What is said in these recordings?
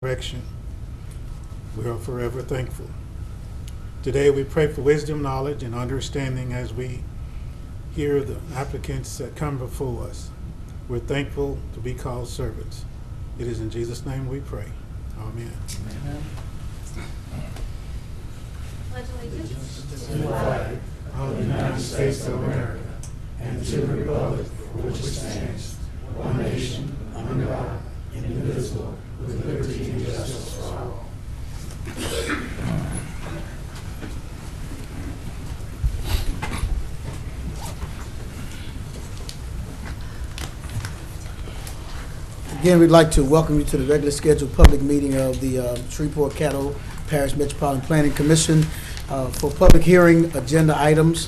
direction. We are forever thankful. Today we pray for wisdom, knowledge, and understanding as we hear the applicants that come before us. We're thankful to be called servants. It is in Jesus' name we pray. Amen. Amen. Pledge allegiance To the flag of the United States of America and to the republic for which it stands, one nation, under God, indivisible, with liberty and justice for all. Again, we'd like to welcome you to the regular scheduled public meeting of the Shreveport-Caddo Parish Metropolitan Planning Commission for public hearing agenda items.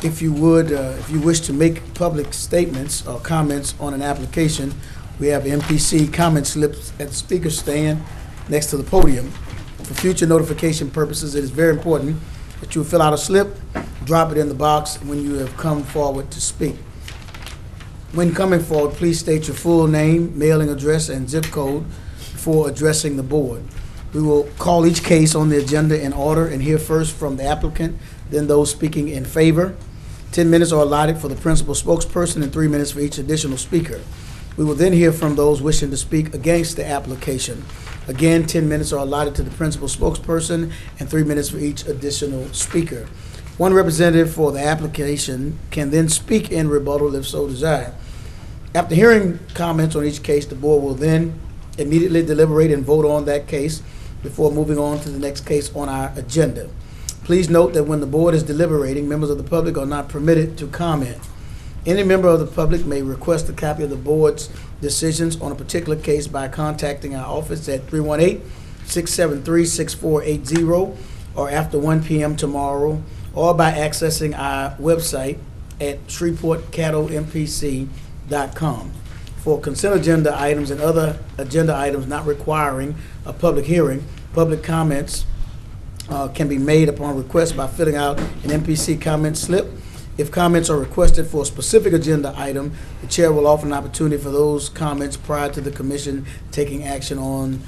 If you wish to make public statements or comments on an application, we have MPC comment slips at the speaker stand next to the podium. For future notification purposes, it is very important that you fill out a slip, drop it in the box when you have come forward to speak. When coming forward, please state your full name, mailing address, and zip code before addressing the board. We will call each case on the agenda in order and hear first from the applicant, then those speaking in favor. 10 minutes are allotted for the principal spokesperson and 3 minutes for each additional speaker. We will then hear from those wishing to speak against the application. Again, 10 minutes are allotted to the principal spokesperson and 3 minutes for each additional speaker. One representative for the application can then speak in rebuttal if so desired. After hearing comments on each case, the board will then immediately deliberate and vote on that case before moving on to the next case on our agenda. Please note that when the board is deliberating, members of the public are not permitted to comment. Any member of the public may request a copy of the board's decisions on a particular case by contacting our office at 318-673-6480 or after 1 p.m. tomorrow, or by accessing our website at shreveportcaddompc.com. For consent agenda items and other agenda items not requiring a public hearing, public comments can be made upon request by filling out an MPC comment slip. If comments are requested for a specific agenda item, the chair will offer an opportunity for those comments prior to the commission taking action on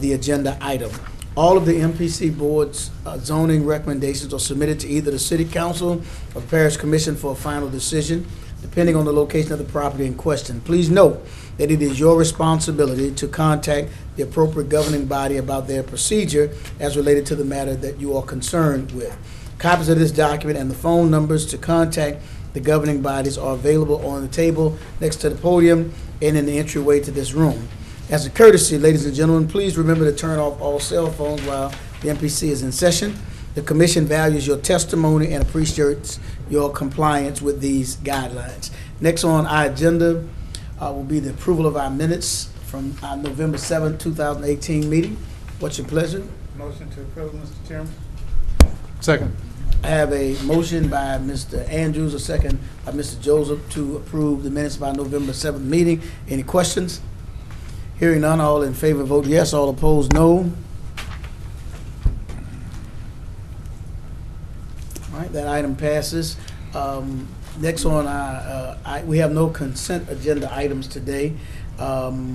the agenda item. All of the MPC board's zoning recommendations are submitted to either the city council or the parish commission for a final decision, depending on the location of the property in question. Please note that it is your responsibility to contact the appropriate governing body about their procedure as related to the matter that you are concerned with. Copies of this document and the phone numbers to contact the governing bodies are available on the table next to the podium and in the entryway to this room. As a courtesy, ladies and gentlemen, please remember to turn off all cell phones while the MPC is in session. The commission values your testimony and appreciates your compliance with these guidelines. Next on our agenda will be the approval of our minutes from our November 7th, 2018 meeting. What's your pleasure? Motion to approve, Mr. Chairman. Second. I have a motion by Mr. Andrews, a second by Mr. Joseph to approve the minutes of our November 7th meeting. Any questions? Hearing none, all in favor vote yes, all opposed no. All right, that item passes. Next on our, we have no consent agenda items today. So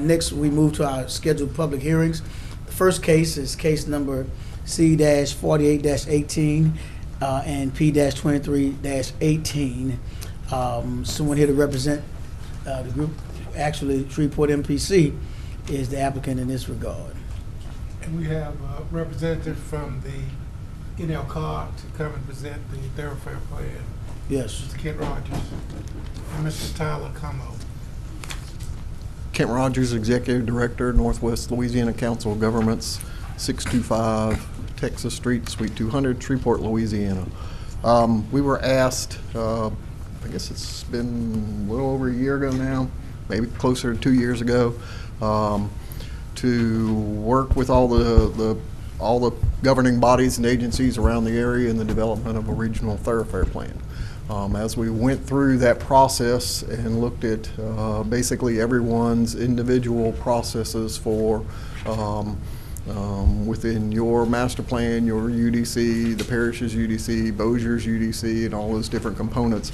next we move to our scheduled public hearings. The first case is case number C-48-18 and P-23-18. Someone here to represent the group. Actually, Shreveport MPC is the applicant in this regard. And we have a representative from the NL CAR to come and present the thoroughfare plan. Yes. Mr. Kent Rogers and Mr. Tyler Como. Kent Rogers, Executive Director, Northwest Louisiana Council of Governments, 625 Texas Street, Suite 200, Shreveport, Louisiana. We were asked, I guess it's been a little over a year ago now, maybe closer to 2 years ago, to work with all the governing bodies and agencies around the area in the development of a regional thoroughfare plan. As we went through that process and looked at basically everyone's individual processes for within your master plan, your UDC, the parish's UDC, Bosier's UDC, and all those different components,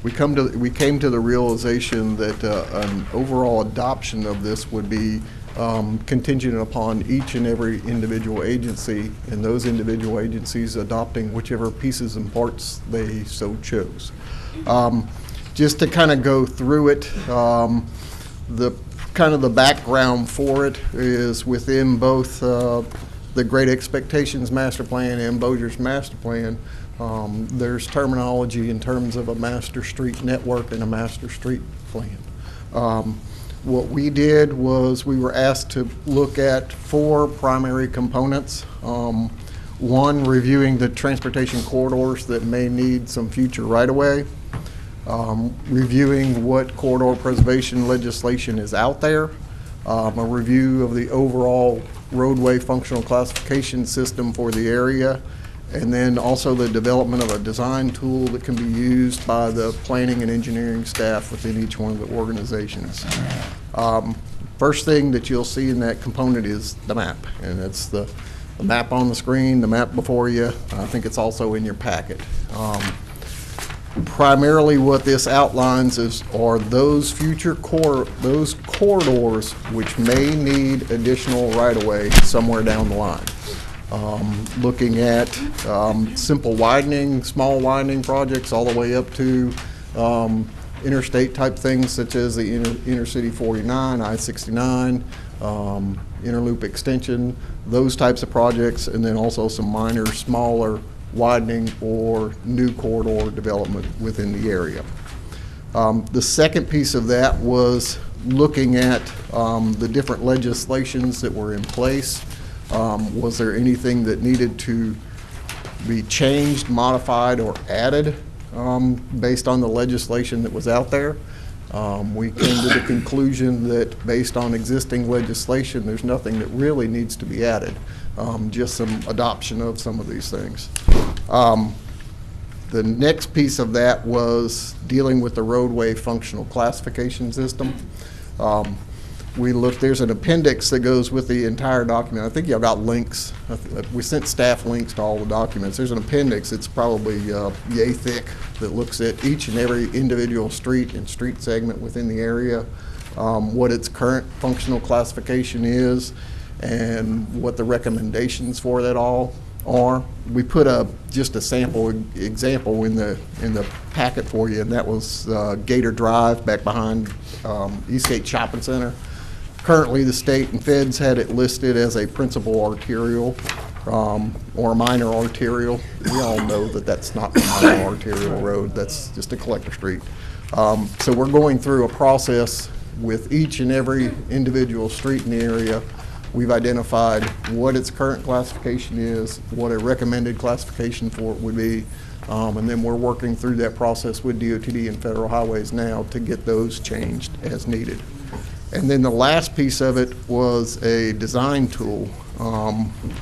we came to the realization that an overall adoption of this would be contingent upon each and every individual agency, and those individual agencies adopting whichever pieces and parts they so chose. Just to kind of go through it, the background for it is within both the Great Expectations Master Plan and Bossier's Master Plan. There's terminology in terms of a master street network and a master street plan. What we did was we were asked to look at 4 primary components. One, reviewing the transportation corridors that may need some future right-of-way. Reviewing what corridor preservation legislation is out there. A review of the overall roadway functional classification system for the area. And then also the development of a design tool that can be used by the planning and engineering staff within each one of the organizations. First thing that you'll see in that component is the map, and it's the map on the screen, the map before you. I think it's also in your packet. Primarily what this outlines are those future those corridors which may need additional right-of-way somewhere down the line. Looking at simple widening, small widening projects, all the way up to interstate type things such as the Intercity 49, I-69, Interloop extension, those types of projects, and then also some minor, smaller widening or new corridor development within the area. The second piece of that was looking at the different legislations that were in place. Was there anything that needed to be changed, modified, or added based on the legislation that was out there? We came to the conclusion that based on existing legislation, there's nothing that really needs to be added, just some adoption of some of these things. The next piece of that was dealing with the roadway functional classification system. We looked, there's an appendix that goes with the entire document. I think y'all got links. We sent staff links to all the documents. There's an appendix, it's probably yay thick, that looks at each and every individual street and street segment within the area, what its current functional classification is, and what the recommendations for that all are. We put just a sample example in the packet for you, and that was Gator Drive back behind Eastgate Shopping Center. Currently, the state and feds had it listed as a principal arterial or a minor arterial. We all know that that's not a minor arterial road. That's just a collector street. So we're going through a process with each and every individual street in the area. We've identified what its current classification is, what a recommended classification for it would be, and then we're working through that process with DOTD and Federal Highways now to get those changed as needed. And then the last piece of it was a design tool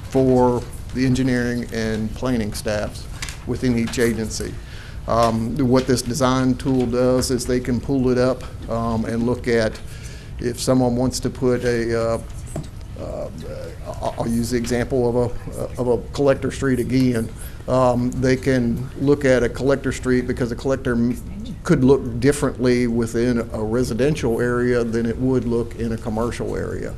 for the engineering and planning staffs within each agency. What this design tool does is they can pull it up and look at if someone wants to put I'll use the example of a collector street again. They can look at a collector street because a collector could look differently within a residential area than it would look in a commercial area.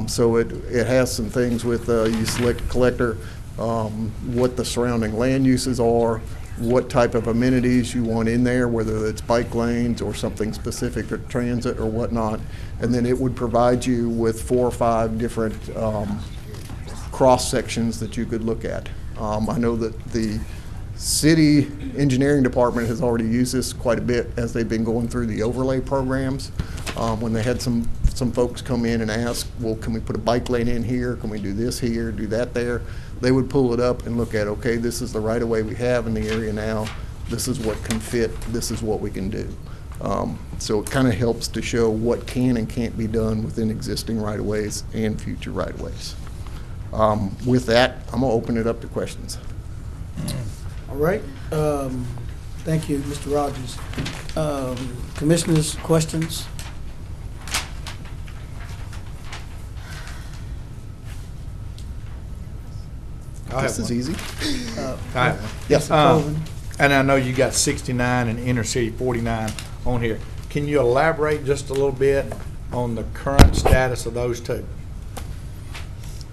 So it has some things with you select collector, what the surrounding land uses are, what type of amenities you want in there, whether it's bike lanes or something specific to transit or whatnot, and then it would provide you with 4 or 5 different cross sections that you could look at. I know that the city engineering department has already used this quite a bit as they've been going through the overlay programs. When they had some folks come in and ask, well, can we put a bike lane in here? Can we do this here, do that there? They would pull it up and look at, okay, this is the right of way we have in the area now. This is what can fit. This is what we can do. So it kind of helps to show what can and can't be done within existing right of ways and future right of ways. With that, I'm going to open it up to questions. All right. Thank you, Mr. Rogers. Commissioners, questions? This is easy. I have one. Yes. Mr. Colvin? And I know you got 69 and inner city 49 on here. Can you elaborate just a little bit on the current status of those two?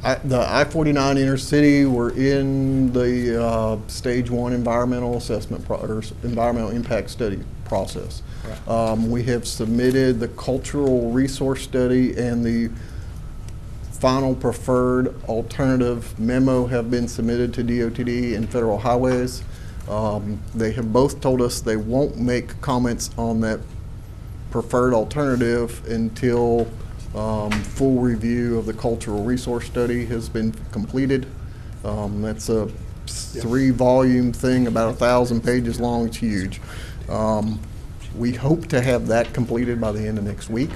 The I-49 inner city, we're in the stage 1 environmental assessment or environmental impact study process. Right. We have submitted the cultural resource study, and the final preferred alternative memo have been submitted to DOTD and Federal Highways. They have both told us they won't make comments on that preferred alternative until full review of the cultural resource study has been completed. That's a 3-volume thing, about 1,000 pages long. It's huge. We hope to have that completed by the end of next week,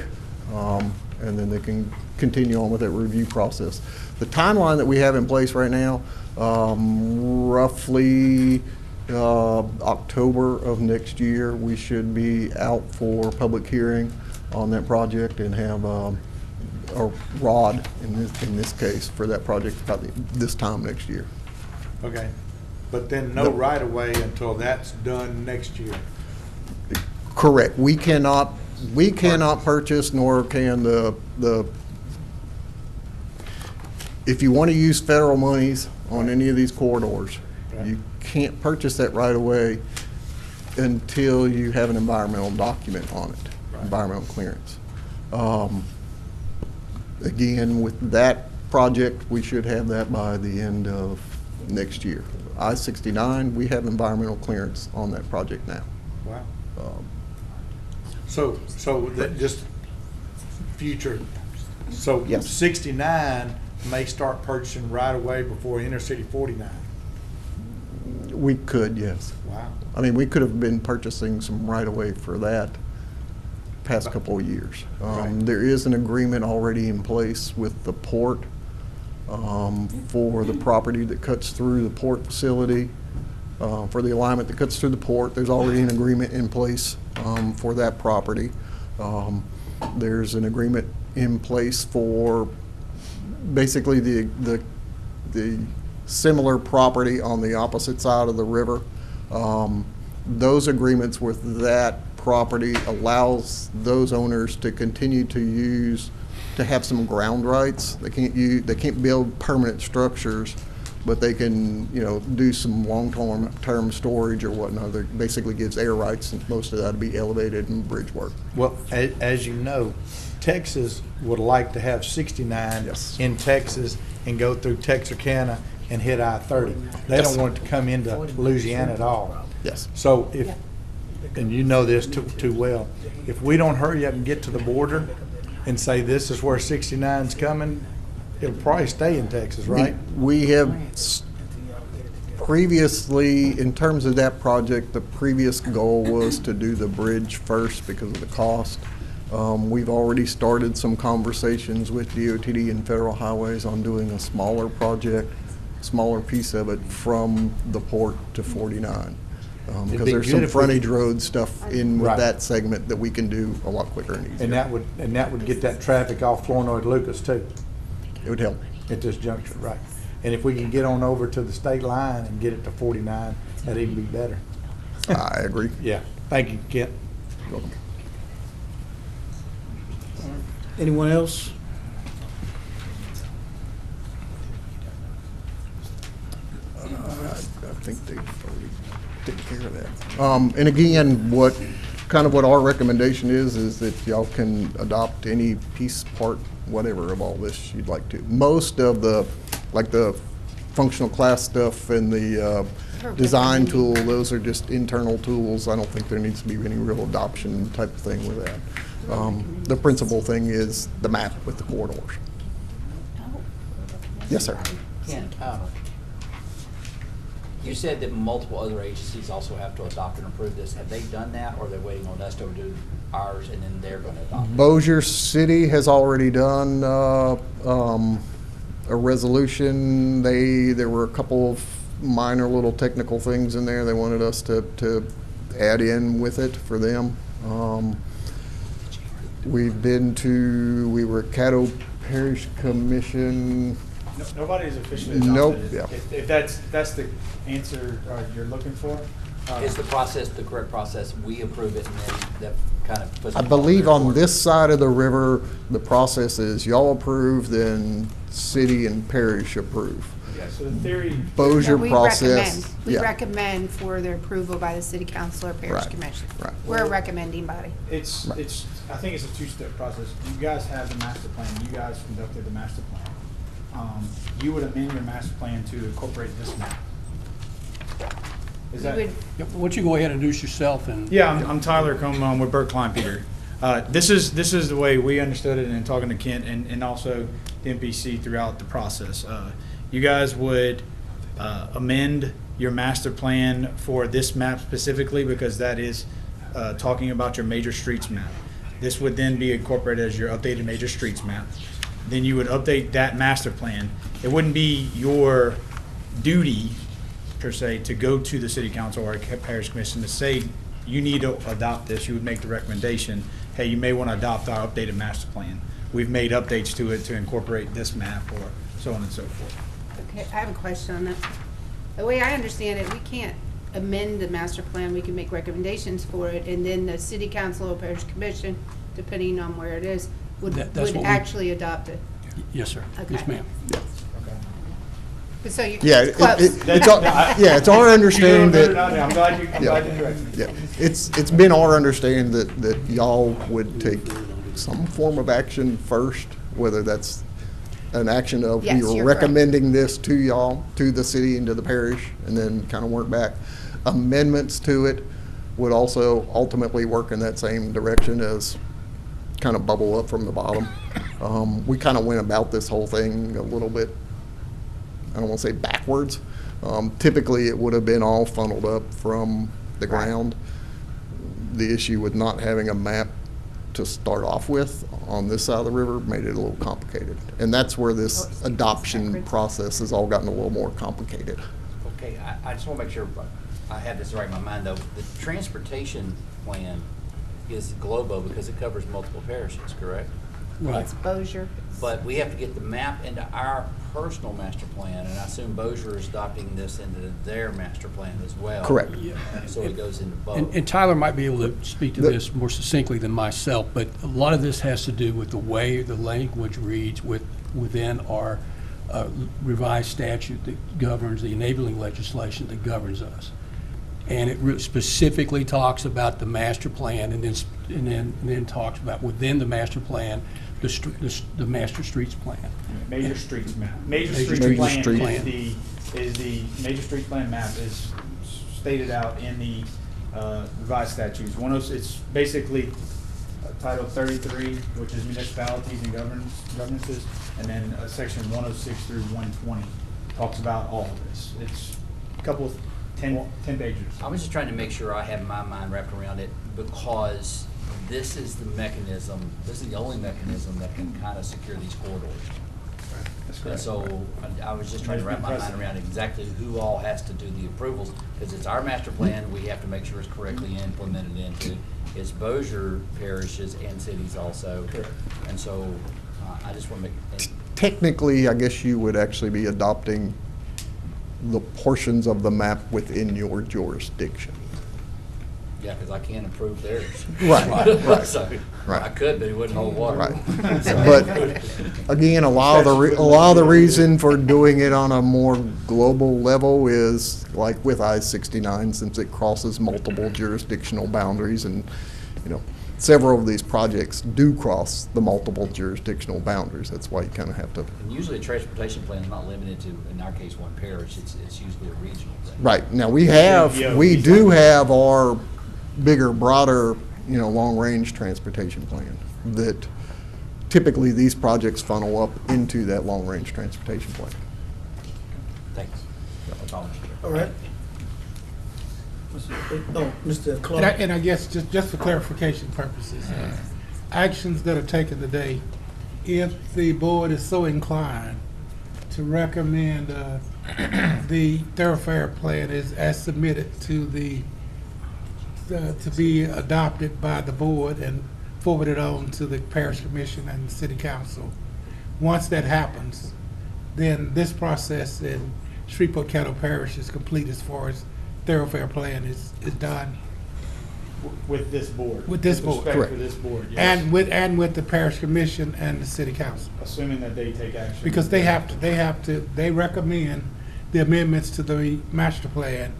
and then they can continue on with that review process. The timeline that we have in place right now, roughly October of next year, we should be out for public hearing on that project and have a ROD in this case for that project about this time next year. Okay. But then no right of way until that's done next year. Correct. We cannot purchase, nor can the if you want to use federal monies on any of these corridors, Right. you can't purchase that right away until you have an environmental document on it, Right. environmental clearance. Again, with that project, we should have that by the end of next year. I-69, we have environmental clearance on that project now. Wow. So that just future, so Yes. 69 may start purchasing right away before inner city 49. We could, yes. Wow. I mean, we could have been purchasing some right away for that past couple of years. Right. There is an agreement already in place with the port for the property that cuts through the port facility, for the alignment that cuts through the port. There's already an agreement in place for that property. There's an agreement in place for basically the similar property on the opposite side of the river. Those agreements with that property allows those owners to continue to have some ground rights. They can't build permanent structures, but they can, do some long-term storage or whatnot. That basically gives air rights, and most of that would be elevated and bridge work. Well, as you know, Texas would like to have 69 Yes. in Texas and go through Texarkana and hit I-30. They Yes. don't want it to come into Louisiana at all. Yes. So if, and you know this too well, if we don't hurry up and get to the border and say this is where 69's coming, it'll probably stay in Texas, right? We have previously, in terms of that project, the previous goal was to do the bridge first because of the cost. We've already started some conversations with DOTD and Federal Highways on doing a smaller project, smaller piece of it from the port to 49. Because be there's good some if we- frontage road stuff in with Right. that segment that we can do a lot quicker and easier. And that would get that traffic off Flournoy to Lucas too, It would help. at this juncture, right? And if we can get on over to the state line and get it to 49, that'd even be better. I agree. Yeah. Thank you, Kent. Welcome. Anyone else? I think they've already taken care of that. And again, what our recommendation is that y'all can adopt any piece, part, whatever of all this you'd like to. Most of the functional class stuff and the design tool, those are just internal tools. I don't think there needs to be any real adoption type of thing with that. The principal thing is the map with the corridors. Yes, sir. Ken, you said that multiple other agencies also have to adopt and approve this. Have they done that, or are they waiting on us to do ours and then they're going to adopt it? Bossier City has already done a resolution. There were a couple of minor little technical things in there they wanted us to add in with it for them. We were at Caddo Parish Commission. Nobody's officially Nope. adopted it. Yeah. If that's the answer you're looking for, Is the process the correct process? We approve it and then that kind of puts. I the ball in believe their on court? this side of the river, the process is y'all approve, then city and parish approve. Yeah, so the theory, Bossier We process. recommend. We yeah. recommend for their approval by the city council or parish Right, commission. right. We're a recommending body. it's, Right. I think it's a two-step process. You guys have the master plan, you guys conducted the master plan. You would amend your master plan to incorporate this map. Is We that? would, Yeah, why don't you go ahead and introduce yourself and. Yeah, I'm Tyler Combe with Burt Klein Peter. This is the way we understood it in talking to Kent and also the MPC throughout the process. You guys would amend your master plan for this map specifically because that is talking about your major streets map. This would then be incorporated as your updated major streets map. Then you would update that master plan. It wouldn't be your duty per se to go to the city council or parish commission to say you need to adopt this. You would make the recommendation, hey, you may want to adopt our updated master plan. We've made updates to it to incorporate this map or so on and so forth. okay, I have a question on that. The way I understand it, we can't amend the master plan. We can make recommendations for it, and then the city council or parish commission, depending on where it is, would That's what we- actually adopt it. Yes, sir. Yes, Okay. ma'am. So you, Yeah, it's close. it's our understanding that. I'm glad you Yeah. corrected me. Yeah, it's been our understanding that y'all would take some form of action first, whether that's an action of Yes, we you're are correct. recommending this to y'all, to the city and to the parish, and then kind of work back. Amendments to it would also ultimately work in that same direction as kind of bubble up from the bottom. We kind of went about this whole thing a little bit, I don't want to say backwards. Typically, it would have been all funneled up from the ground. The issue with not having a map to start off with on this side of the river made it a little complicated. And that's where Oh, this it's adoption backwards. process has all gotten a little more complicated. Okay, I just want to make sure I have this right in my mind, though. The transportation plan is global because it covers multiple parishes, correct? Right. It's Bossier. But we have to get the map into our personal master plan, and I assume Bossier is adopting this into their master plan as well. Correct. So it goes into both. And Tyler might be able to speak to The- this more succinctly than myself, but a lot of this has to do with the way the language reads within our revised statute that governs the enabling legislation that governs us. And it specifically talks about the master plan and then talks about within the master plan, the master streets plan. Major streets map. Major Major streets streets plan plan. is the major streets plan map is stated out in the revised statutes. It's basically Title 33, which is municipalities and governances, and then section 106 through 120 talks about all of this. It's a couple of 10 pages. I was just trying to make sure I have my mind wrapped around it because this is the mechanism, this is the only mechanism that can kind of secure these corridors. That's And correct. so I was just trying to wrap my mind around exactly who all has to do the approvals, because it's our master plan, we have to make sure it's correctly implemented into. It's Bossier parishes and cities also. Correct. And so I just want to make, Technically, I guess you would actually be adopting the portions of the map within your jurisdiction. yeah, because I can't approve theirs. Right, right, So, right. I could, but it wouldn't hold water. Right. But again, a lot of the reason for doing it on a more global level is like with I-69, since it crosses multiple jurisdictional boundaries, and several of these projects do cross the multiple jurisdictional boundaries. That's why you kind of have to. And usually a transportation plan is not limited to, in our case, one parish. It's usually a regional thing. Right. Now, we Yeah, do have our bigger, broader, long-range transportation plan that typically these projects funnel up into that long-range transportation plan. Thanks. That's all. All right. Mr. Clark. And I guess just for clarification purposes, actions that are taken today, if the board is so inclined to recommend the thoroughfare plan is as submitted to to be adopted by the board and forwarded on to the parish commission and city council. Once that happens, then this process in Shreveport Cattle Parish is complete as far as thoroughfare plan is done With this board. With this board. respect for Correct. this board, yes. and with the parish commission and the city council. Assuming that they take action. Because they recommend the amendments to the master plan,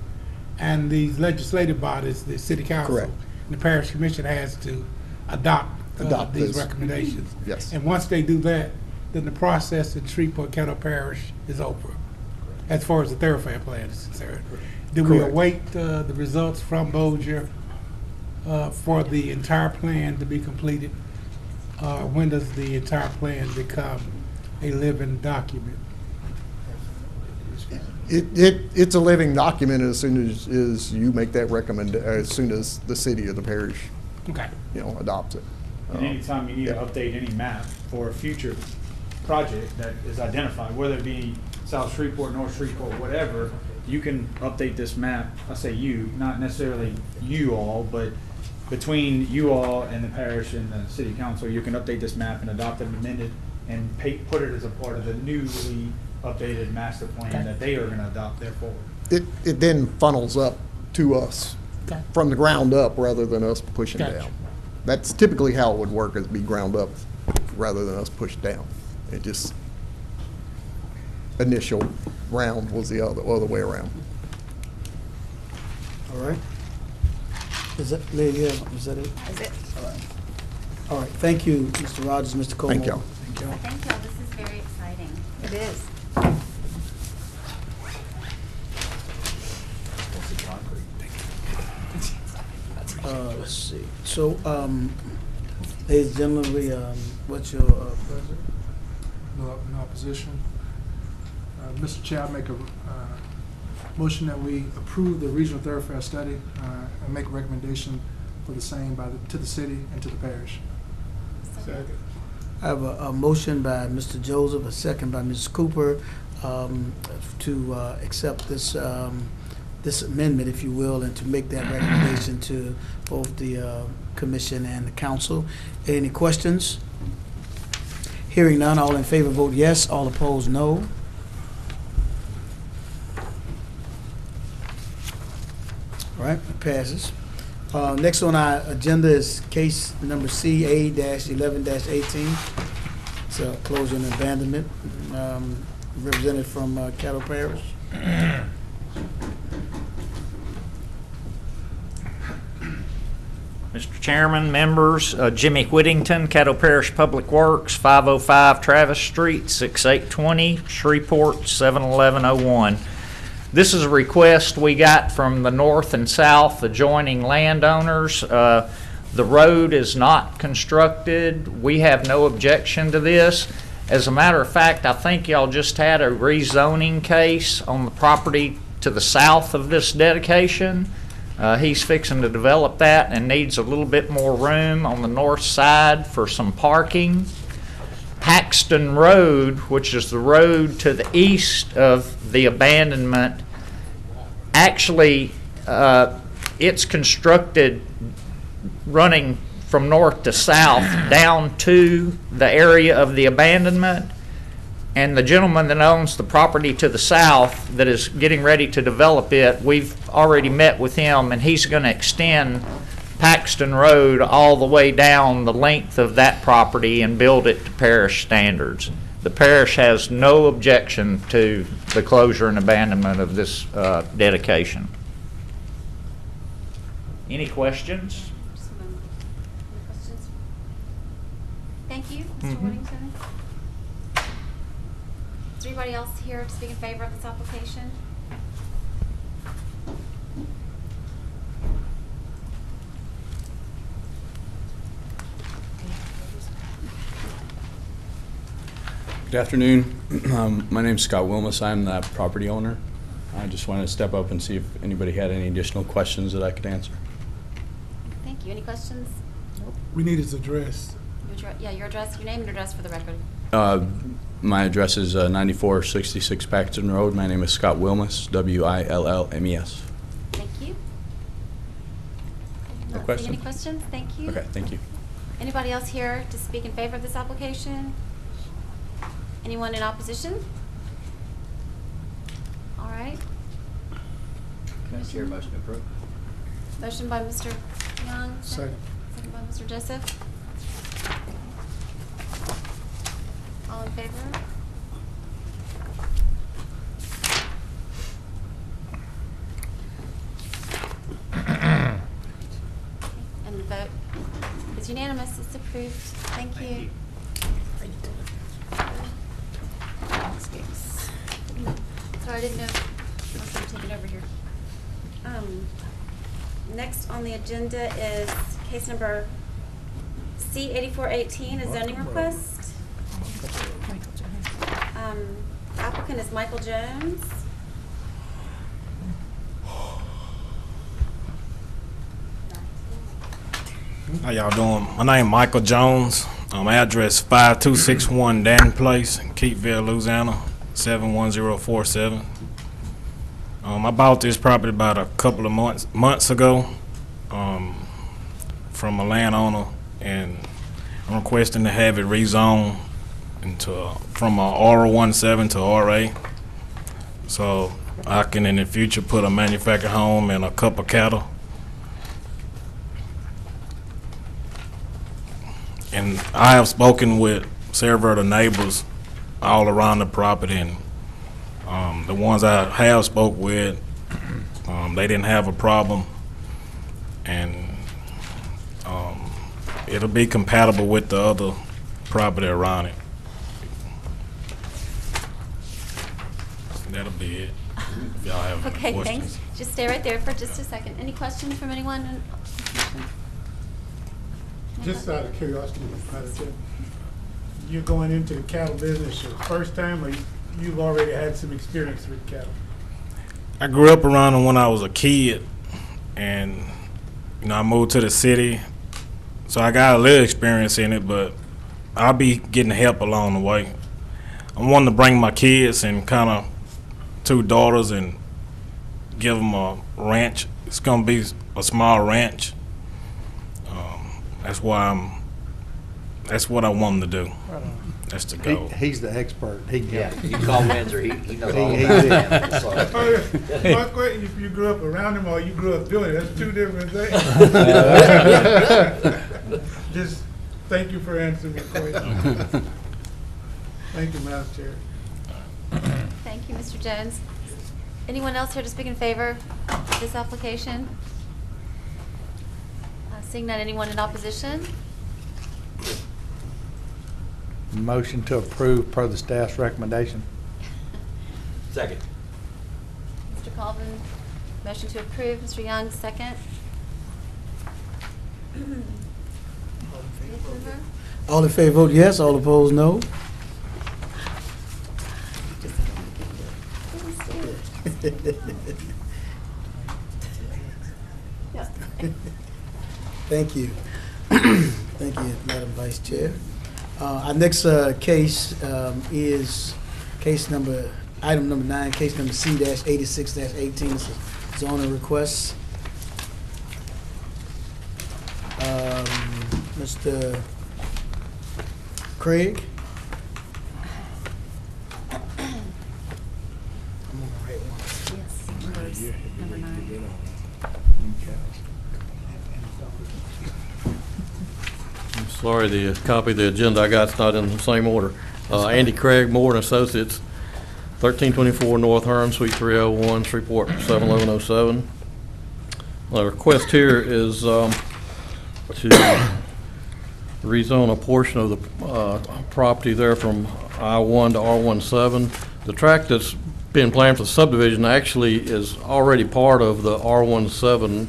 and these legislative bodies, the city council, Correct. and the parish commission has to adopt these this. recommendations. Yes. And once they do that, then the process in Shreveport Kettle Parish is over, as far as the thoroughfare plan is concerned. Do we Correct. await the results from Bossier for the entire plan to be completed? When does the entire plan become a living document? It's a living document as soon as you make that as soon as the city or the parish, Okay. adopts it. And anytime you need to update any map for a future project that is identified, whether it be South Shreveport, North Shreveport, whatever, you can update this map. I say you, not necessarily you all, but between you all and the parish and the city council, you can update this map and adopt it, amend it, and put it as a part of the newly updated master plan Okay. that they are gonna adopt therefore. It then funnels up to us Okay. from the ground up rather than us pushing Gotcha. down. That's typically how it would work, is be ground up rather than us push down. It just, initial round was the other way around. All right. Is that, Lady, is that it? Is it? All right, thank you, Mr. Rogers, Mr. Como. Thank y'all. Thank y'all. Thank y'all, this is very exciting. It is. Let's see. So, ladies and gentlemen, what's your pleasure? No opposition. Mr. Chair, I make a motion that we approve the regional thoroughfare study and make a recommendation for the same to the city and to the parish. Second. I have a motion by Mr. Joseph, a second by Ms. Cooper, to accept this amendment, if you will, and to make that recommendation to both the commission and the council. Any questions? Hearing none, all in favor vote yes, all opposed no. All right, it passes. Next on our agenda is case number CA-11-18. It's a closure and abandonment, represented from Caddo Parish. Mr. Chairman, members, Jimmy Whittington, Caddo Parish Public Works, 505 Travis Street, 6820, Shreveport, 71101. This is a request we got from the north and south adjoining landowners. The road is not constructed. We have no objection to this. As a matter of fact, I think y'all just had a rezoning case on the property to the south of this dedication. He's fixing to develop that and needs a little bit more room on the north side for some parking. Paxton Road, which is the road to the east of the abandonment, actually, it's constructed running from north to south down to the area of the abandonment. And the gentleman that owns the property to the south that is getting ready to develop it, we've already met with him, and he's going to extend Paxton Road all the way down the length of that property and build it to parish standards. The parish has no objection to the closure and abandonment of this dedication. Any questions? Any questions? Thank you, Mr. Mhm. Whittington. Is there anybody else here to speak in favor of this application? Good afternoon. My name's Scott Wilmus. I'm the property owner. I just wanted to step up and see if anybody had any additional questions that I could answer. Thank you. Any questions? We need his address. Yeah, your address, your name and address for the record. My address is 9466 Paxton Road. My name is Scott Wilmus, W-I-L-L-M-E-S. Thank you. No Not seeing question? Any questions? Thank you. Okay, thank you. Anybody else here to speak in favor of this application? Anyone in opposition? All right. Madam Chair, motion to approve. Motion by Mr. Young. Second. Second by Mr. Joseph. All in favor? And the vote is unanimous. It's approved. Thank you. Sorry, I didn't know I was going to take it over here. Next on the agenda is case number C-8418, a zoning request. Applicant is Michael Jones. How y'all doing? My name Michael Jones. Address 5261 Danton Place, Keatville, Louisiana, 71047. I bought this property about a couple of months ago from a landowner, and I'm requesting to have it rezoned from a R17 to RA, so I can in the future put a manufactured home and a couple of cattle. And I have spoken with several of the neighbors all around the property, and the ones I have spoke with, they didn't have a problem, and it'll be compatible with the other property around it. That'll be it. If y'all have Okay, questions. thanks. Just stay right there for just a second. Any questions from anyone? Just out of curiosity, Madam Chair, you're going into the cattle business your first time, or you've already had some experience with cattle? I grew up around them when I was a kid, and I moved to the city, so I got a little experience in it, but I'll be getting help along the way. I'm wanting to bring my kids and kind of 2 daughters and give them a ranch. It's gonna be a small ranch. That's what I want them to do. That's the goal. He's the expert. He can Yeah, help. you call Windsor, he knows all He- about he- it. So- My question, if you grew up around them or you grew up doing it, that's 2 different things. Just thank you for answering the question. Thank you, Madam Chair. Thank you, Mr. Jones. Anyone else here to speak in favor of this application? Seeing none, anyone in opposition? Motion to approve per the staff's recommendation. Second. Mr. Colvin, motion to approve. Mr. Young, second. All in favor, vote yes. All opposed, no. Thank you. Thank you, Madam Vice Chair. Our next case is item number 9, case number C-86-18. This is zoning requests. Mr. Craig? I'm on the right one. Number 9. I'm sorry, the copy of the agenda I got's not in the same order. Andy Craig, Moore and Associates, 1324 North Herm, Suite 301, Shreveport, 71107. The request here is to rezone a portion of the property there from I-1 to R-17. The tract that's being planned for the subdivision actually is already part of the R-17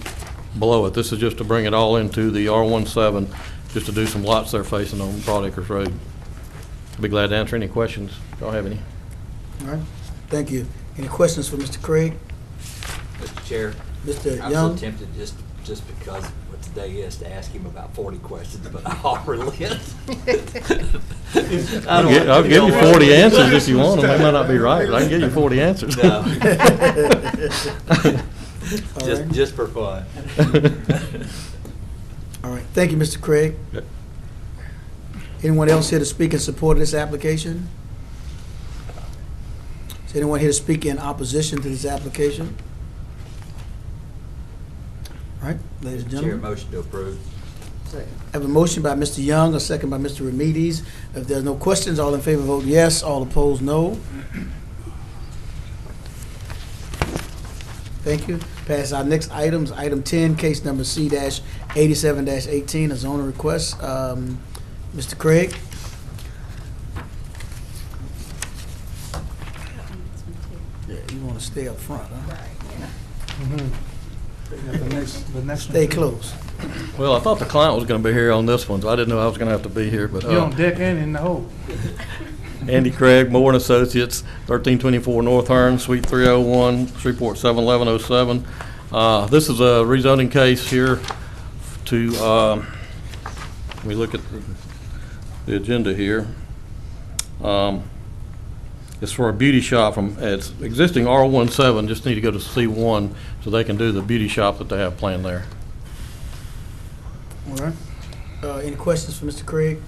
below it. This is just to bring it all into the R-17, just to do some lots there facing on Broad Acres Road. I'll be glad to answer any questions if y'all have any. All right, thank you. Any questions for Mr. Craig? Mr. Chair. Mr. I'm Young? so tempted just because what today is to ask him about 40 questions, but I'll relent. I'll give you 40 answers if you want them. They might not be right, but I can give you 40 answers. No. All right. Just for fun. All right, thank you, Mr. Craig. Anyone else here to speak in support of this application? Is anyone here to speak in opposition to this application? Ladies and Chair, gentlemen. motion to approve. I have a motion by Mr. Young, a second by Mr. Remides. If there's no questions, all in favor vote yes, all opposed no. Thank you. Pass our next items. Item 10, case number C-87-18, a zoning request. Mr. Craig? Yeah, you want to stay up front, huh? The next Stay one. close. Well, I thought the client was going to be here on this one, so I didn't know I was going to have to be here, but. You on deck and in the hole. Andy Craig, Moore and Associates, 1324 North Hearn, Suite 301, Shreveport 71107. This is a rezoning case here to, we look at the agenda here. It's for a beauty shop it's existing R17, just need to go to C1 so they can do the beauty shop that they have planned there. All right. Any questions for Mr. Craig?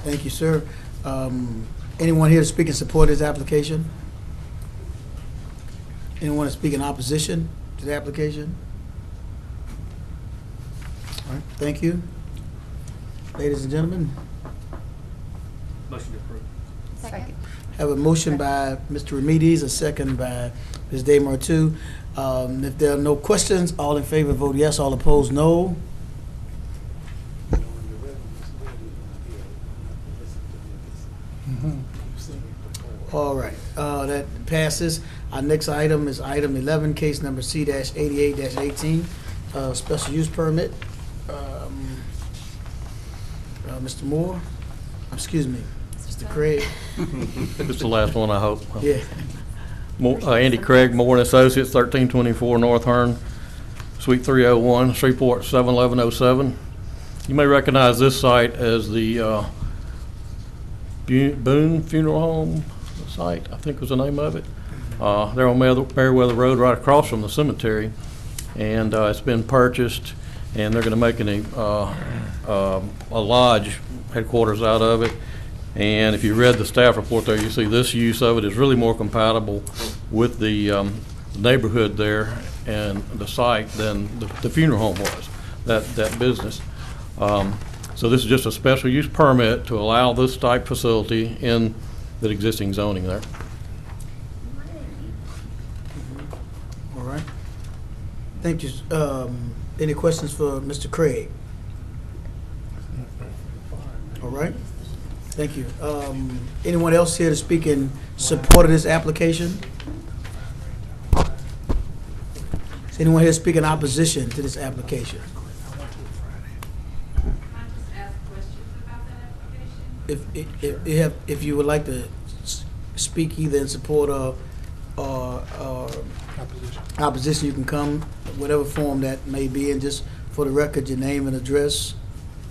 Thank you, sir. Anyone here to speak in support of this application? Anyone to speak in opposition to the application? All right, thank you. Ladies and gentlemen, Motion to approve. Second. have a motion by Mr. Remides, a second by Ms. Desmartu. If there are no questions, all in favor vote yes, all opposed no. All right, that passes. Our next item is item 11, case number C-88-18, special use permit. Mr. Moore, excuse me, Mr. Craig. This is the last one, I hope. Yeah. Andy Craig, Moore and Associates, 1324 North Hearn, Suite 301, Shreveport 71107. You may recognize this site as the Boone Funeral Home site, I think was the name of it. They're on Meriwether Road, right across from the cemetery, and it's been purchased, and they're going to make a lodge headquarters out of it. And if you read the staff report there, you see this use of it is really more compatible with the neighborhood there and the site than the funeral home was, that business. So this is just a special use permit to allow this type facility in the existing zoning there. All right. Thank you. Any questions for Mr. Craig? All right. Thank you. Anyone else here to speak in support of this application? Is anyone here speaking in opposition to this application? If you would like to speak either in support of or opposition, you can come, whatever form that may be, and just for the record, your name and address.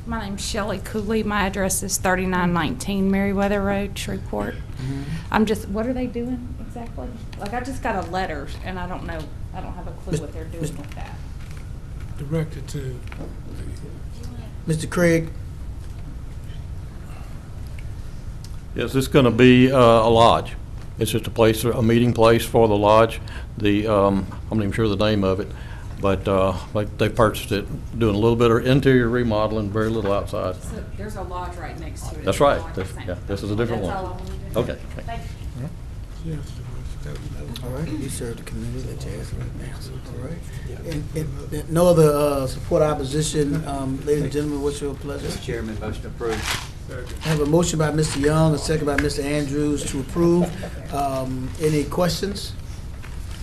My name's Shelley Cooley. My address is 3919 Meriwether Road, Shreveport. I'm just, what are they doing exactly? Like, I just got a letter, and I don't know, I don't have a clue what they're doing with that. Directed to. Mr. Craig? Yes, it's going to be a lodge. It's just a place, a meeting place for the lodge. I'm not even sure the name of it, but like they purchased it, doing a little bit of interior remodeling, very little outside. So there's a lodge right next to it. That's right. Yeah, this is a different one. That's all I wanted to do. Okay. Thank you. All right, you serve the community, let you answer right now. All right. And no other support or opposition. Ladies and gentlemen, what's your pleasure? Mr. Chairman, motion approved. I have a motion by Mr. Young, a second by Mr. Andrews to approve. Any questions?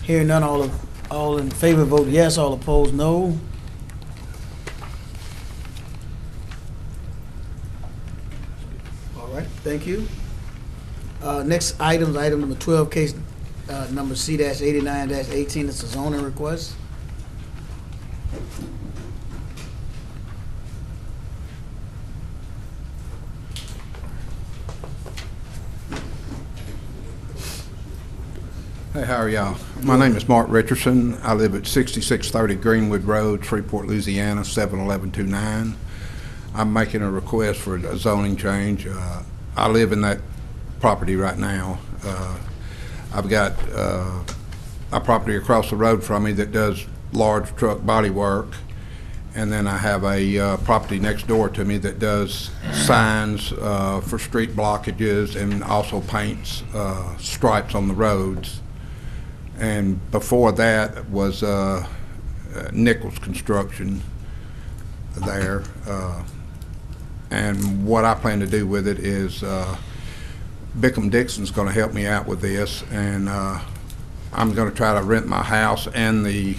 Hearing none, all in favor vote yes, all opposed no. All right, thank you. Next item is item number 12, case number C-89-18. It's a zoning request. Hey, how are y'all? My name is Mark Richardson. I live at 6630 Greenwood Road, Shreveport, Louisiana, 71129. I'm making a request for a zoning change. I live in that property right now. I've got a property across the road from me that does large truck body work. And then I have a property next door to me that does signs for street blockages and also paints stripes on the roads. And before that was Nichols Construction there. And what I plan to do with it is Bickham Dixon's going to help me out with this, and I'm going to try to rent my house and the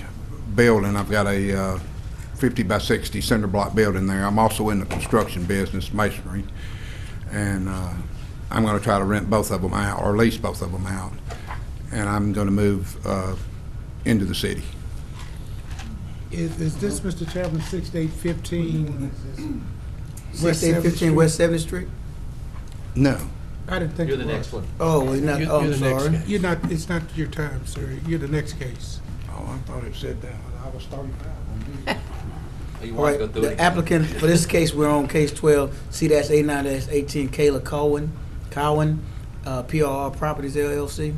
building. I've got a 50 by 60 cinder block building there. I'm also in the construction business, masonry, and I'm going to try to rent both of them out, or lease both of them out, and I'm going to move into the city. Is this, Mr. Chairman, 6815? 6815 West 7th Street? No. I didn't think You're it the was. next one. Oh, we're not, You're oh, I'm the next sorry. guy. You're not, it's not your time, sir. You're the next case. Oh, I thought it said that. I was 35. You All want right, to go through the it? applicant, for this case, we're on case 12, C-89-18, Kayla Cowan, PRR Properties LLC.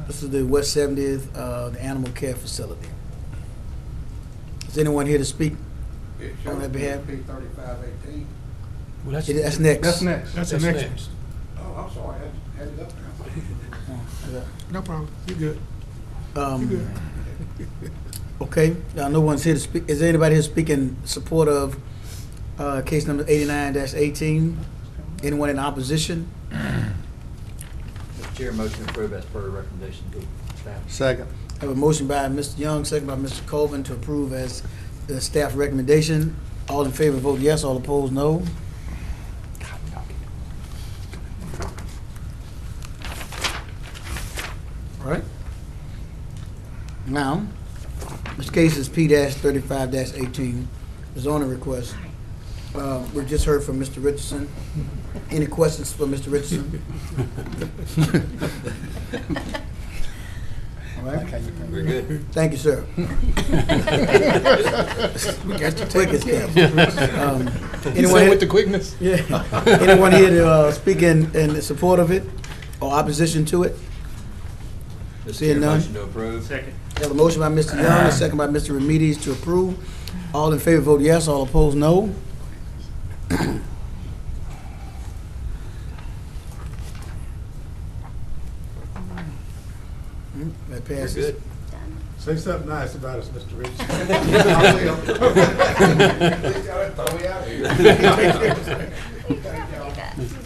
This is the West 70th, the animal care facility. Is anyone here to speak on that behalf? P3518. Well, that's That's next. That's next. That's the next one. Oh, I'm sorry. I had it up there. No problem. You're good. Um, You're good. Okay, now no one's here to speak. Is there anybody here speaking in support of case number 89-18? Anyone in opposition? Mr. Chair, motion to approve as per recommendation to staff. Second. I have a motion by Mr. Young, second by Mr. Colvin to approve as the staff recommendation. All in favor vote yes, all opposed no. All right. Now, this case is P-35-18, zoning request. We just heard from Mr. Richardson. Any questions for Mr. Richardson? All right. We're good. Thank you, sir. That's the quickest case. Anyone here- with the quickness? Yeah. Anyone here to speak in support of it or opposition to it? Mr. Seeing Chair, none? motion to approve. Second. I have a motion by Mr. Young, a second by Mr. Remedies to approve. All in favor vote yes, all opposed no. That We're passes. good. Say something nice about us, Mr. Richardson.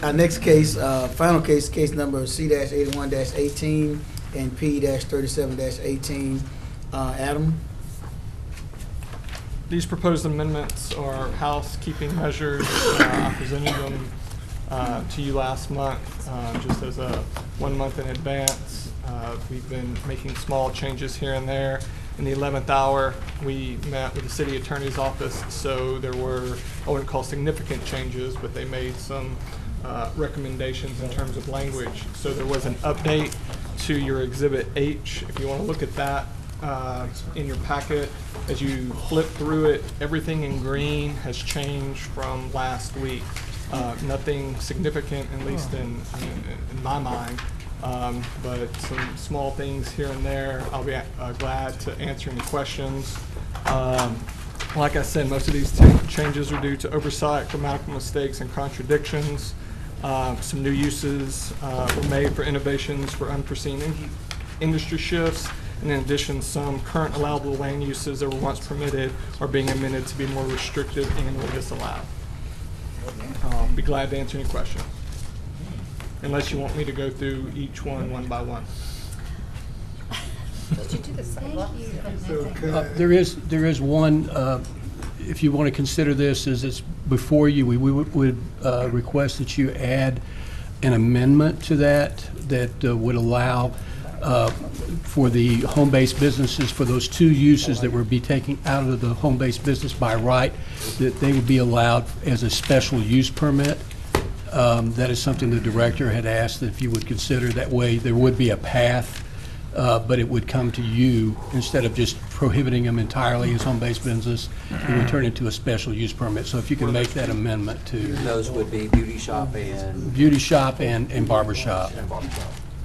Our next case, final case, case number C-81-18 and P-37-18. Adam? These proposed amendments are housekeeping measures. I presented them to you last month, just as a 1 month in advance. We've been making small changes here and there. In the 11th hour, we met with the city attorney's office, so there were, I wouldn't call significant changes, but they made some recommendations in terms of language. So there was an update to your Exhibit H. If you want to look at that in your packet, as you flip through it, everything in green has changed from last week. Nothing significant, at least in my mind. But some small things here and there. I'll be glad to answer any questions. Like I said, most of these changes are due to oversight, grammatical mistakes, and contradictions. Some new uses were made for innovations for unforeseen industry shifts. And in addition, some current allowable land uses that were once permitted are being amended to be more restrictive and or disallowed. I'll be glad to answer any questions, unless you want me to go through each one by one. Did you do the sidewalk? There is one, if you want to consider this as it's before you, we would request that you add an amendment to that would allow for the home-based businesses, for those two uses that would be taken out of the home-based business by right, that they would be allowed as a special use permit. That is something the director had asked that if you would consider. That way there would be a path, but it would come to you instead of just prohibiting them entirely as home-based business. It would turn into a special use permit. So if you can make that amendment to Those would be beauty shop and. beauty shop and barber shop.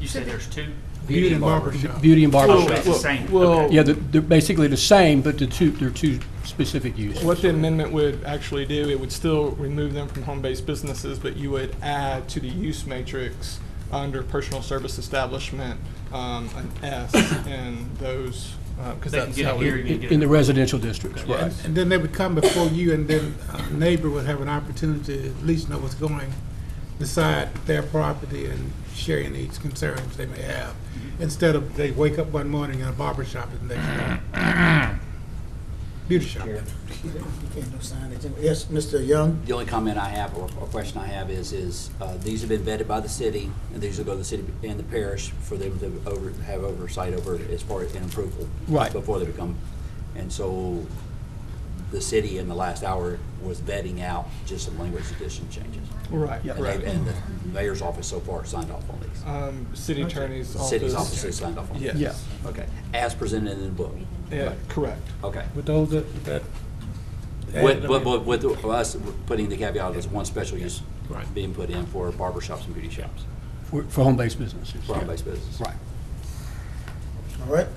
You said there's two? Beauty and barber shop. Beauty and barber Well, shop. That's the same. well, Yeah, they're basically the same, but they're two specific uses. what the amendment would actually do, it would still remove them from home-based businesses, but you would add to the use matrix under personal service establishment, an S in those, because They can that's get a how we. hearing and get In the residential districts, right. And then they would come before you, and then a neighbor would have an opportunity to at least know what's going beside their property and share any concerns they may have, instead of they wake up one morning and a barber shop is next door. Beauty shop. You can't do signage. Yes, Mr. Young? The only comment I have, or question I have is these have been vetted by the city, and these will go to the city and the parish for them to have oversight over as far as an approval. Right. Before they become, and so the city in the last hour was vetting out just some language addition changes. Right, And correct. and the mayor's office so far signed off on these. City attorney's office. City's office has signed off on these. Yes. Okay, as presented in the book. Yeah, correct. Okay. With those that. With us putting the caveat, there's one special use Right. being put in for barber shops and beauty shops, For home-based businesses. for home-based business. Right. All right.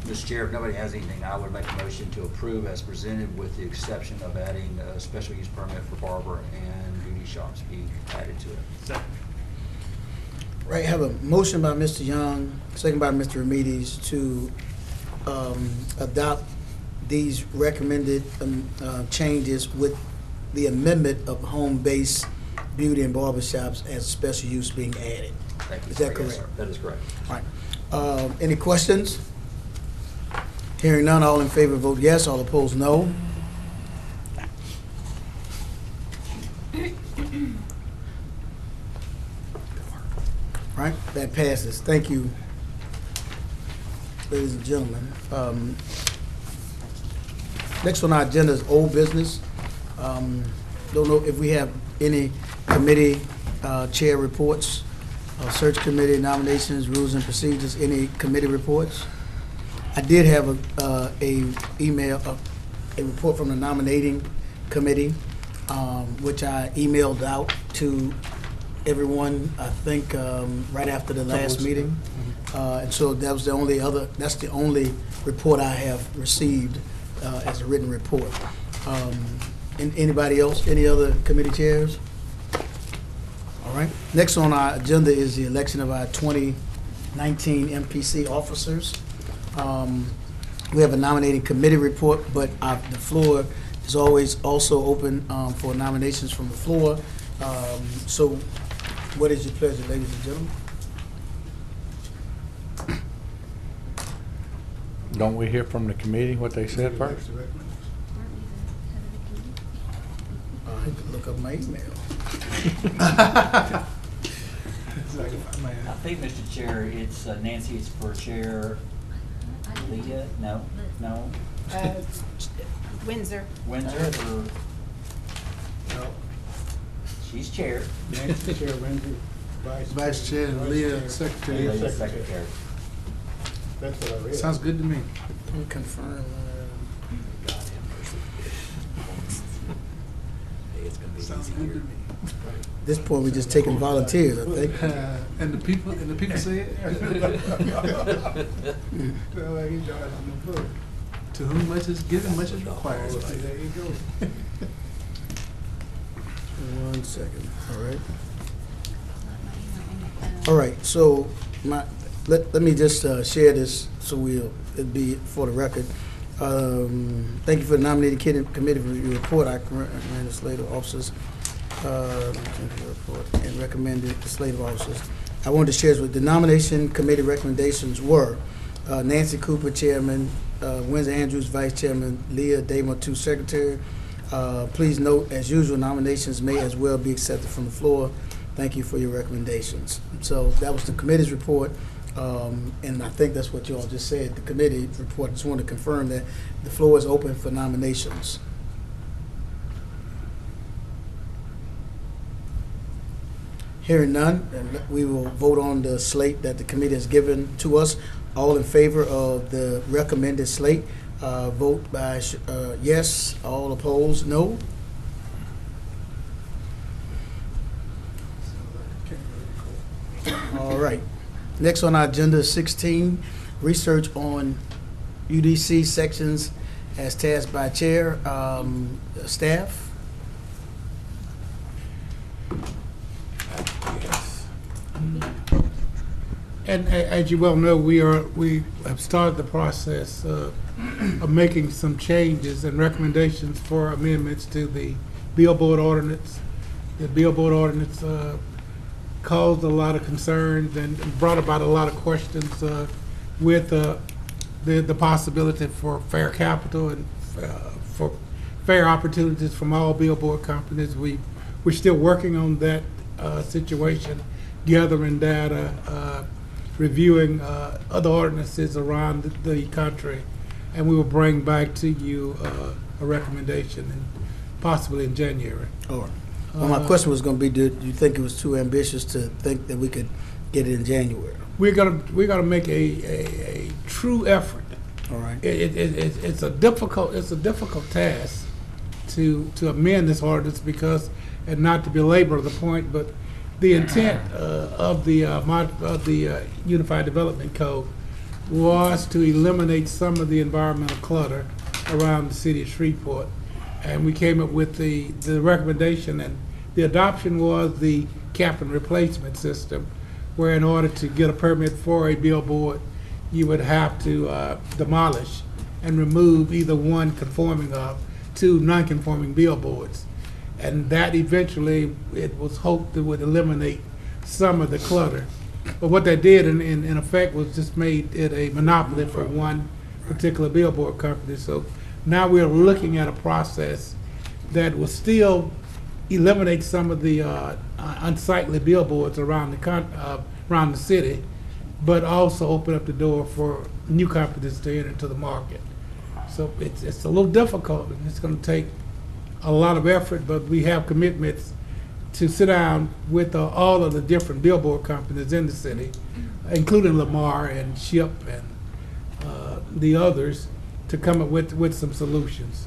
Mr. Chair, if nobody has anything, I would make a motion to approve as presented with the exception of adding a special use permit for barber and beauty shops be added to it. Right, have a motion by Mr. Young, second by Mr. Remedies to adopt these recommended changes with the amendment of home-based beauty and barber shops as special use being added. Thank you, Is sir. that Yes, correct? sir. That is correct. All right. Any questions? Hearing none, all in favor vote yes, all opposed no. Right, that passes. Thank you, ladies and gentlemen. Next on our agenda is old business. Don't know if we have any committee chair reports, search committee nominations, rules and procedures, any committee reports? I did have a report from the nominating committee, which I emailed out to everyone, I think, right after the last meeting. And so that was that's the only report I have received as a written report. Anybody else, any other committee chairs? All right. Next on our agenda is the election of our 2019 MPC officers. We have a nominating committee report, but the floor is always also open for nominations from the floor. So what is your pleasure, ladies and gentlemen? Don't we hear from the committee what they said first? I have to look up my email. I think, Mr. Chair, it's Nancy, it's for Chair Leah, no? Windsor. Windsor, or? No. She's chair. Nancy Chair, Windsor, Vice Chair, Leah, Secretary. Leah, Secretary. That's what I read. Sounds good to me. Confirm. It's gonna be Sounds easy good here. to me. At this point, we're just taking volunteers, I think. And the people say it. Well, like he drives in the book. To whom much is given, much is required. There you go. 1 second, all right. All right, so let me just share this so it'll be for the record. Thank you for the nominating committee for your report. I recommend the slate of officers, and recommended the slate of officers. I wanted to share with the nomination committee recommendations were Nancy Cooper, Chairman, Windsor Andrews, Vice Chairman, Leah Damo, 2 Secretary. Please note, as usual, nominations may as well be accepted from the floor. Thank you for your recommendations. So that was the committee's report, and I think that's what you all just said, the committee report. Just want to confirm that the floor is open for nominations. Hearing none, and we will vote on the slate that the committee has given to us. All in favor of the recommended slate, vote by yes. All opposed, no. All right. Next on our agenda is 16, research on UDC sections as tasked by chair. Staff? Yes. And as you well know, we have started the process of making some changes and recommendations for amendments to the billboard ordinance. The billboard ordinance caused a lot of concerns and brought about a lot of questions with the possibility for fair capital and for fair opportunities from all billboard companies. We're still working on that situation, gathering data, reviewing other ordinances around the country, and we will bring back to you a recommendation, possibly in January. Well, my question was going to be, did you think it was too ambitious to think that we could get it in January? We're gonna make a true effort. All right. It's a difficult task to amend this ordinance because, and not to belabor the point, but the intent of the Unified Development Code was to eliminate some of the environmental clutter around the city of Shreveport. And we came up with the recommendation, and the adoption was the cap and replacement system, where in order to get a permit for a billboard, you would have to demolish and remove either one conforming of two non-conforming billboards. And that eventually, it was hoped it would eliminate some of the clutter. But what they did in effect was just made it a monopoly for one particular billboard company. So now we're looking at a process that will still eliminate some of the unsightly billboards around the city, but also open up the door for new companies to enter into the market. So it's a little difficult, and it's going to take a lot of effort, but we have commitments to sit down with all of the different billboard companies in the city, including Lamar and Ship and the others, to come up with some solutions.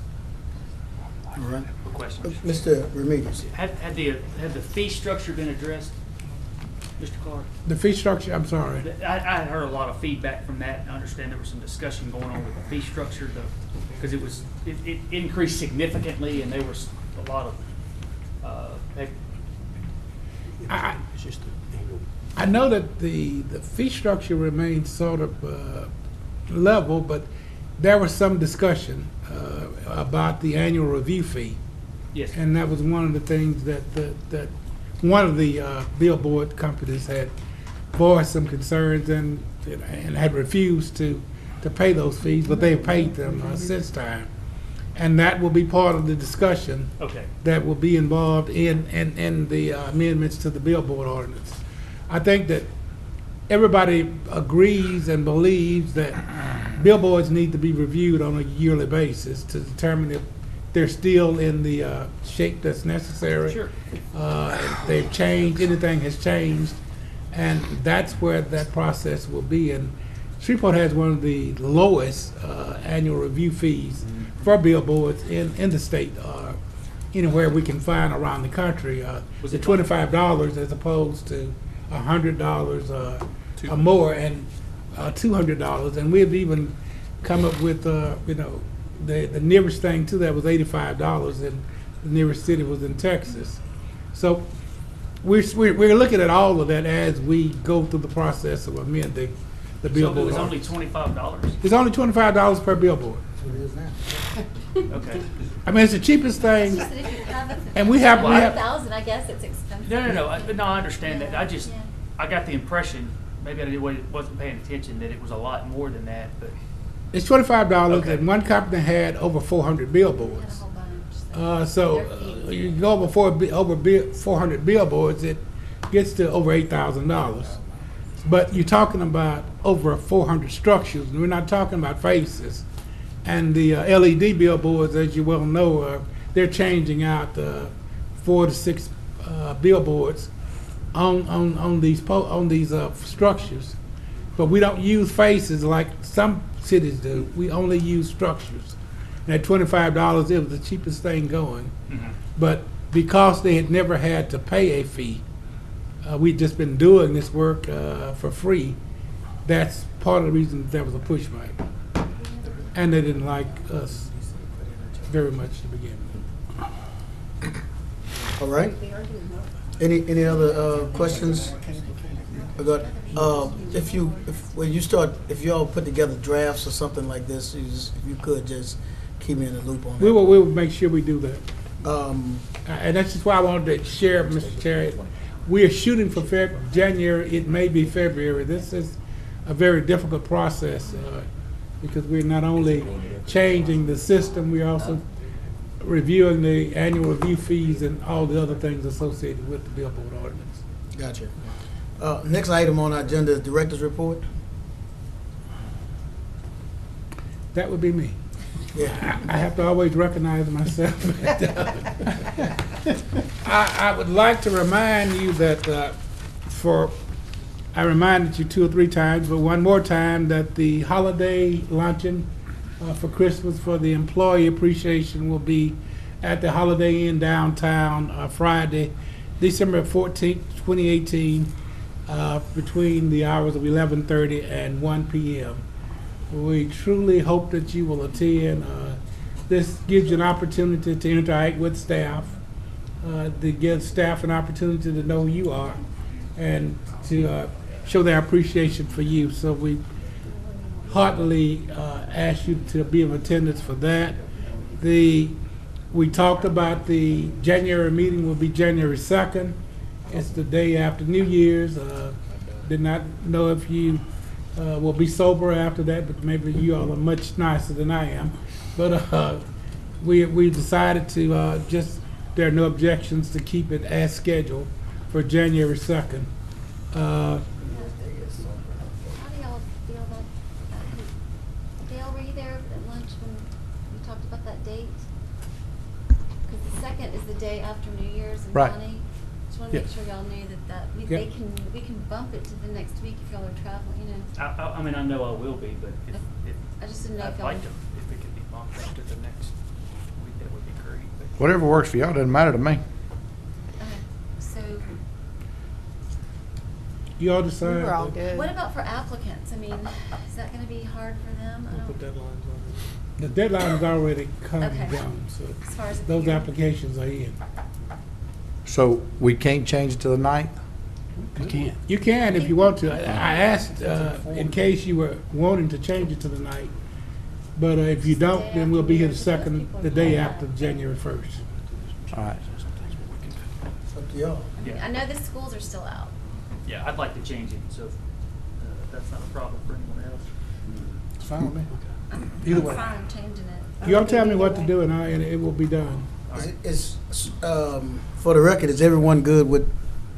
All right. Question. Mr. Remedios. Had the fee structure been addressed, Mr. Clark? The fee structure, I'm sorry. I had heard a lot of feedback from that. I understand there was some discussion going on with the fee structure, because it increased significantly, and there was a lot of. I know that the fee structure remains sort of level, but there was some discussion about the annual review fee. Yes. And that was one of the things that one of the billboard companies had voiced some concerns and had refused to pay those fees, but they've paid them since time. And that will be part of the discussion. Okay. That will be involved in the amendments to the billboard ordinance. I think that everybody agrees and believes that billboards need to be reviewed on a yearly basis to determine if they're still in the shape that's necessary. Sure. If they've changed, anything has changed, and that's where that process will be. And Shreveport has one of the lowest annual review fees for billboards in the state, anywhere we can find around the country. The $25 as opposed to $100 or more, and $200. And we've even come up with, the nearest thing to that was $85, and the nearest city was in Texas. So we're looking at all of that as we go through the process of amending the billboard. So it was only $25? It's only $25 per billboard. Okay. I mean, it's the cheapest thing. Just that if you have And we have 1,000, I guess it's expensive. No, I understand that. I got the impression, maybe I wasn't paying attention, that it was a lot more than that, but. It's $25, Okay. and one company had over 400 billboards. You go over 400 billboards, it gets to over $8,000. But you're talking about over 400 structures, and we're not talking about faces. And the LED billboards, as you well know, they're changing out 4 to 6 billboards on these structures. But we don't use faces like some cities do. We only use structures. And at $25, it was the cheapest thing going. Mm-hmm. But because they had never had to pay a fee, we've just been doing this work for free. That's part of the reason there was a pushback. And they didn't like us very much to begin with. All right. Any other questions? If you all put together drafts or something like this, if you could just keep me in the loop on that. We will make sure we do that. And that's just why I wanted to share, Mr. Chair. We are shooting for January. It may be February. This is a very difficult process because we're not only changing the system, we're also reviewing the annual review fees and all the other things associated with the billboard ordinance. Gotcha. Next item on our agenda is director's report. That would be me. Yeah. I have to always recognize myself. I would like to remind you that I reminded you 2 or 3 times, but one more time, that the holiday luncheon for Christmas for the employee appreciation will be at the Holiday Inn downtown Friday, December 14th, 2018, between the hours of 11:30 and 1 p.m. We truly hope that you will attend. This gives you an opportunity to interact with staff, to give staff an opportunity to know who you are, and to show their appreciation for you. So we heartily ask you to be in attendance for that. We talked about the January meeting will be January 2nd. It's the day after New Year's. Did not know if you will be sober after that, but maybe you all are much nicer than I am. But we decided to there are no objections to keep it as scheduled for January 2nd. How do y'all feel about, Dale, were you there at lunch when we talked about that date? Because the 2nd is the day after New Year's and Right. Bonnie. Just want to make sure y'all knew that we can bump it to the next week if y'all are traveling, you know. I mean, I know I will be, but if I just didn't know if I'd y'all. like to, if it could be bumped up to the next week, that would be great. But Whatever works for y'all, doesn't matter to me. Okay, so You all decide. We're all good. what about for applicants? I mean, is that going to be hard for them? I Put don't. deadlines on it. The deadline is already come and Okay. gone, so As far as the those hearing. applications are in. So we can't change it to the 9th? You can't. You can if you want to. I asked in case you were wanting to change it to the night, but if you don't, then we'll be here the day after January 1st. All right. It's up to y'all. I know the schools are still out. yeah, I'd like to change it, so if that's not a problem for anyone else. It's fine with me. Either way. I'm fine changing it. You all tell me what to do and it will be done. For the record, is everyone good with,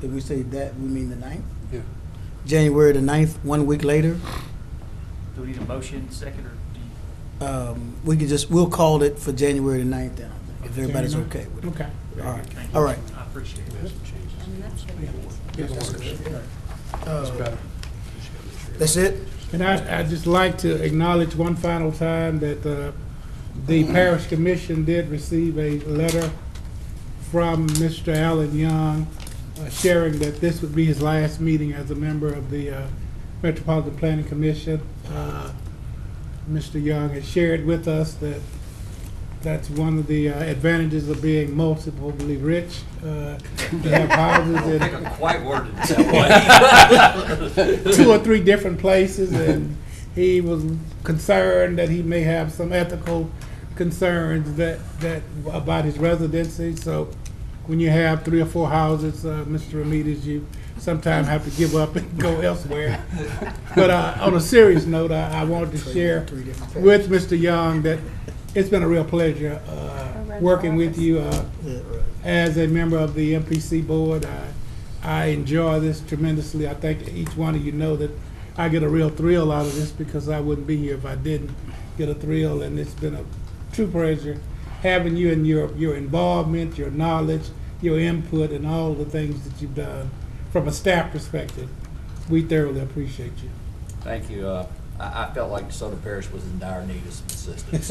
if we say that, we mean the 9th? Yeah. January the 9th, 1 week later? Do we need a motion, second, or do you? We'll call it for January the 9th then, if everybody's January okay with it. Okay. All right, Thank you. all right. I appreciate it. And that's good. That's it? And I'd just like to acknowledge one final time that the Parish Commission did receive a letter from Mr. Alan Young sharing that this would be his last meeting as a member of the Metropolitan Planning Commission. Mr. Young has shared with us that that's one of the advantages of being multiply rich. To have houses I don't think I'm quite worded that way. 2 or 3 different places, and he was concerned that he may have some ethical concerns that about his residency. So when you have 3 or 4 houses, Mr. Ramirez, you sometimes have to give up and go elsewhere. But on a serious note, I wanted to share with Mr. Young that it's been a real pleasure working with you as a member of the MPC board. I enjoy this tremendously. I think each one of you know that I get a real thrill out of this because I wouldn't be here if I didn't get a thrill, and it's been a true pleasure having you and your involvement, your knowledge, your input, and all the things that you've done from a staff perspective. We thoroughly appreciate you. Thank you. I felt like DeSoto Parish was in dire need of some assistance.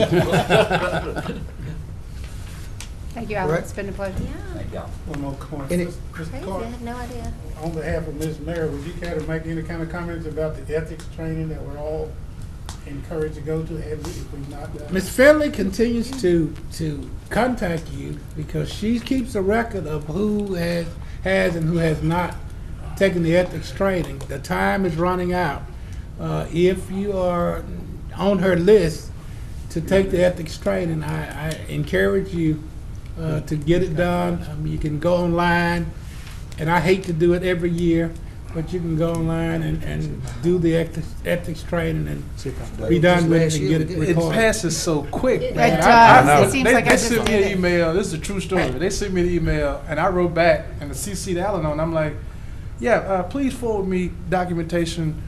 Thank you, Alan. Correct. It's been a pleasure. Yeah, Thank y'all. One more comment. Any- Mr. crazy, Clark, I had no idea. on behalf of Ms. Mayor, would you care to make any kind of comments about the ethics training that we're all encouraged to go to, if we've not done? Ms. Finley continues to contact you because she keeps a record of who has and who has not taken the ethics training. The time is running out. If you are on her list to take the ethics training, I encourage you to get it done. You can go online, and I hate to do it every year, but you can go online and do the ethics training and be done with it and get it It recorded. passes so quick. It man. does. It seems they like I just sent me did an it. email. This is a true story. They sent me the email, and I wrote back and the CC'd Alan on. I'm like, yeah, please forward me documentation,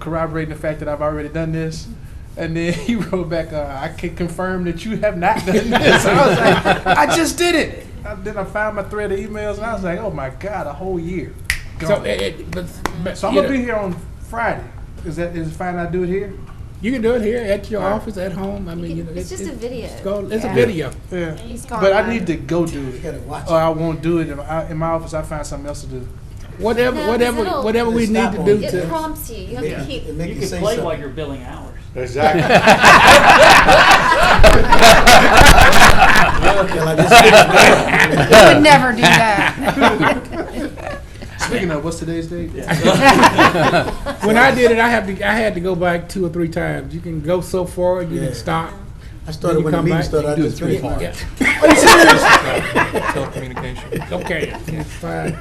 corroborating the fact that I've already done this. And then he wrote back, I can confirm that you have not done this. I was like, I just did it. Then I found my thread of emails, and I was like, oh my God, a whole year. So, Gone. So I'm gonna be here on Friday. Is it fine? I do it here. You can do it here at your office, at home. I mean, It's just a video. It's Yeah. a video. Yeah. He's gone But I live. need to go do it, gotta watch or I won't do it. In my office, I find something else to do. Whatever, No, 'cause whatever, it'll- whatever we It's need not to on- do It to. prompts you. You have to keep. It make You you can say play something. while you're billing hours. Exactly. Well, I just- I would never do that. Speaking of, what's today's date? When I did it, I had to go back 2 or 3 times. You can go so forward, you Yeah. can stop. I started you when the come meeting back, started. I do it just 3 finished. parts. Yeah. Telecommunication. Okay, that's fine.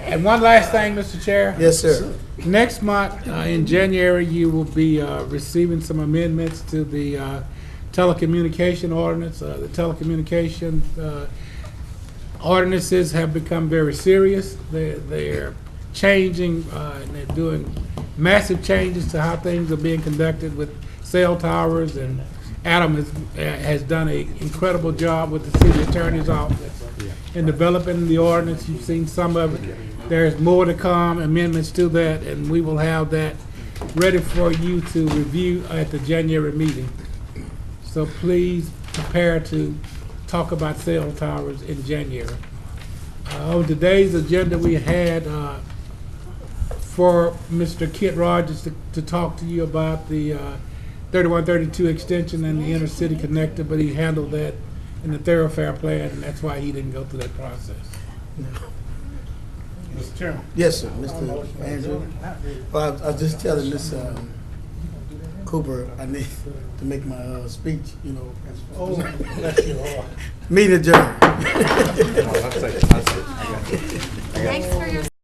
And one last thing, Mr. Chair. Yes, sir. Next month, in January, you will be receiving some amendments to the telecommunication ordinance. The telecommunication ordinances have become very serious. They're changing, and they're doing massive changes to how things are being conducted with cell towers, and Adam has done an incredible job with the city attorney's office in developing the ordinance. You've seen some of it. There's more to come, amendments to that, and we will have that ready for you to review at the January meeting. So please prepare to talk about cell towers in January. On today's agenda, we had for Mr. Kit Rogers to talk to you about the 3132 extension and the intercity connector, but he handled that in the thoroughfare plan, and that's why he didn't go through that process. Mr. Chairman. Yes, sir, Mr. Andrew. Well, I was just telling Ms. Cooper I need to make my speech, Oh, bless your heart. Meeting adjourned. Thanks for your